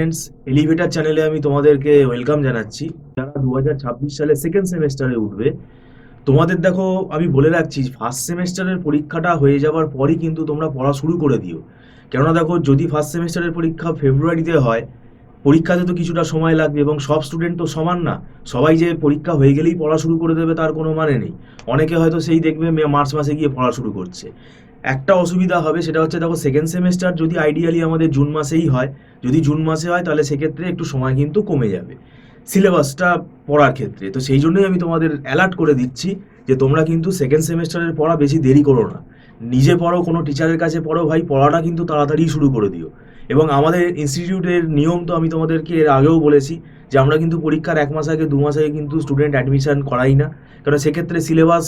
Students, elevator চ্যানেলে আমি তোমাদেরকে ওয়েলকাম জানাচ্ছি। যারা 2026 সালে সেকেন্ড সেমেস্টারে উঠবে, তোমাদের দেখো আমি বলে রাখছি, ফার্স্ট সেমেস্টারের পরীক্ষাটা হয়ে যাওয়ার পরই কিন্তু তোমরা পড়া শুরু করে দিও। কেননা দেখো, যদি ফার্স্ট সেমেস্টারের পরীক্ষা ফেব্রুয়ারিতে হয়, পরীক্ষাতে তো কিছুটা সময় লাগবে এবং সব স্টুডেন্ট তো সমান না। সবাই যে পরীক্ষা হয়ে গেলেই পড়া শুরু করে দেবে তার কোনো মানে নেই। অনেকে হয়তো সেই দেখবে মার্চ মাসে গিয়ে পড়া শুরু করছে। একটা অসুবিধা হবে, সেটা হচ্ছে দেখো, সেকেন্ড সেমেস্টার যদি আইডিয়ালি আমাদের জুন মাসেই হয়, যদি জুন মাসে হয় তাহলে সেক্ষেত্রে একটু সময় কিন্তু কমে যাবে সিলেবাসটা পড়ার ক্ষেত্রে। তো সেই জন্যই আমি তোমাদের অ্যালার্ট করে দিচ্ছি যে তোমরা কিন্তু সেকেন্ড সেমেস্টারের পড়া বেশি দেরি করো না। নিজে পড়ো, কোনো টিচারের কাছে পড়ো ভাই, পড়াটা কিন্তু তাড়াতাড়ি শুরু করে দিও। এবং আমাদের ইনস্টিটিউটের নিয়ম তো আমি তোমাদেরকে এর আগেও বলেছি যে আমরা কিন্তু পরীক্ষার 1 মাস আগে 2 মাস আগে কিন্তু স্টুডেন্ট অ্যাডমিশন করাই না। কারণ সেক্ষেত্রে সিলেবাস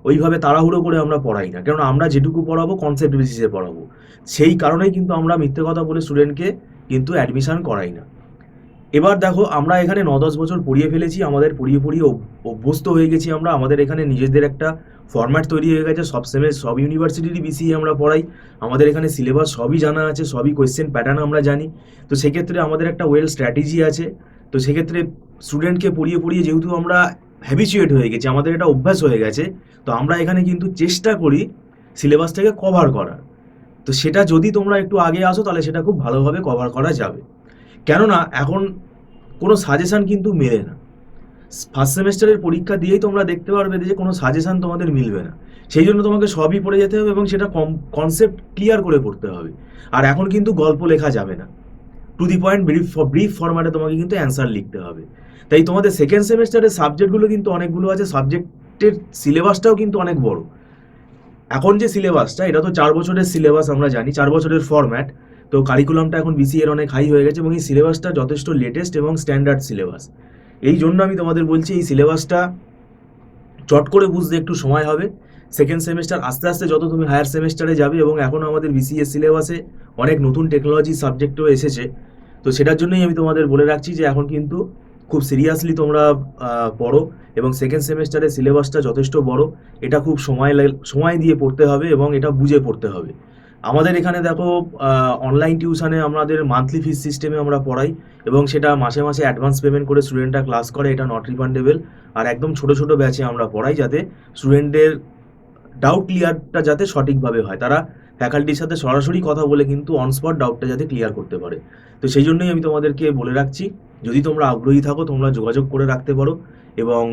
ওইভাবে তাড়াহুড়ো করে আমরা পড়াই না, কারণ আমরা যেটুকু পড়াবো কনসেপ্ট বেসিসে পড়াবো। সেই কারণেই কিন্তু আমরা মিথ্যে কথা বলে স্টুডেন্টকে কিন্তু অ্যাডমিশন করাই না। এবার দেখো, আমরা এখানে 9-10 বছর পড়িয়ে ফেলেছি, আমাদের পড়িয়ে পড়িয়ে অভ্যস্ত হয়ে গেছি আমরা। আমাদের এখানে নিজেদের একটা ফরম্যাট তৈরি হয়ে গেছে, সব ইউনিভার্সিটিরই বিসিএ আমরা পড়াই। আমাদের এখানে সিলেবাস সবই জানা আছে, সবই কোয়েশ্চেন প্যাটার্ন আমরা জানি। তো সেক্ষেত্রে আমাদের একটা ওয়েল স্ট্র্যাটেজি আছে। তো সেক্ষেত্রে স্টুডেন্টকে পড়িয়ে পড়িয়ে যেহেতু আমরা হ্যাবিচুয়েট হয়ে গেছি, আমাদের এটা অভ্যাস হয়ে গেছে, তো আমরা এখানে কিন্তু চেষ্টা করি সিলেবাসটাকে কভার করার। তো সেটা যদি তোমরা একটু আগে আসো তাহলে সেটা খুব ভালোভাবে কভার করা যাবে। কেননা এখন কোনো সাজেশান কিন্তু মেলে না। ফার্স্ট সেমেস্টারের পরীক্ষা দিয়েই তোমরা দেখতে পারবে যে কোনো সাজেশান তোমাদের মিলবে না। সেই জন্য তোমাকে সবই পড়ে যেতে হবে এবং সেটা কনসেপ্ট ক্লিয়ার করে পড়তে হবে। আর এখন কিন্তু গল্প লেখা যাবে না, টু দি পয়েন্ট ব্রিফ ফরম্যাটে তোমাকে কিন্তু অ্যান্সার লিখতে হবে। তাই তোমাদের সেকেন্ড সেমেস্টারের সাবজেক্টগুলো কিন্তু অনেকগুলো আছে, সাবজেক্টের সিলেবাসটাও কিন্তু অনেক বড়। এখন যে সিলেবাসটা, এটা তো 4 বছরের সিলেবাস, আমরা জানি 4 বছরের ফরম্যাট। তো কারিকুলামটা এখন বিসিএ এর অনেক হাই হয়ে গেছে এবং এই সিলেবাসটা যথেষ্ট লেটেস্ট এবং স্ট্যান্ডার্ড সিলেবাস। এই জন্য আমি তোমাদের বলছি, এই সিলেবাসটা চট করে বুঝতে একটু সময় হবে। সেকেন্ড সেমেস্টার আস্তে আস্তে যত তুমি হায়ার সেমেস্টারে যাবে, এবং এখনও আমাদের বিসিএ সিলেবাসে অনেক নতুন টেকনোলজি সাবজেক্টও এসেছে। তো সেটার জন্যই আমি তোমাদের বলে রাখছি যে এখন কিন্তু খুব সিরিয়াসলি তোমরা পড়ো, এবং সেকেন্ড সেমেস্টারের সিলেবাসটা যথেষ্ট বড়। এটা খুব সময় দিয়ে পড়তে হবে এবং এটা বুঝে পড়তে হবে। আমাদের এখানে দেখো, অনলাইন টিউশনে আমাদের মান্থলি ফিস সিস্টেমে আমরা পড়াই, এবং সেটা মাসে মাসে অ্যাডভান্স পেমেন্ট করে স্টুডেন্টরা ক্লাস করে, এটা নট রিফান্ডেবল। আর একদম ছোট ছোট ব্যাচে আমরা পড়াই, যাতে স্টুডেন্টদের ডাউট ক্লিয়ারটা যাতে সঠিকভাবে হয়। তারা ফ্যাকাল্টির সাথে সরাসরি কথা বলে কিন্তু অন স্পট ডাউটটা যাতে ক্লিয়ার করতে পারে। তো সেই জন্যই আমি তোমাদেরকে বলে রাখছি, যদি তোমরা আগ্রহী থাকো তোমরা যোগাযোগ করে রাখতে পারো। এবং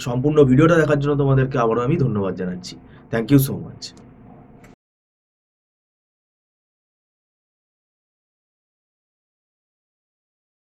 সম্পূর্ণ ভিডিওটা দেখার জন্য তোমাদেরকে আবারও আমি ধন্যবাদ জানাচ্ছি। Thank you so much.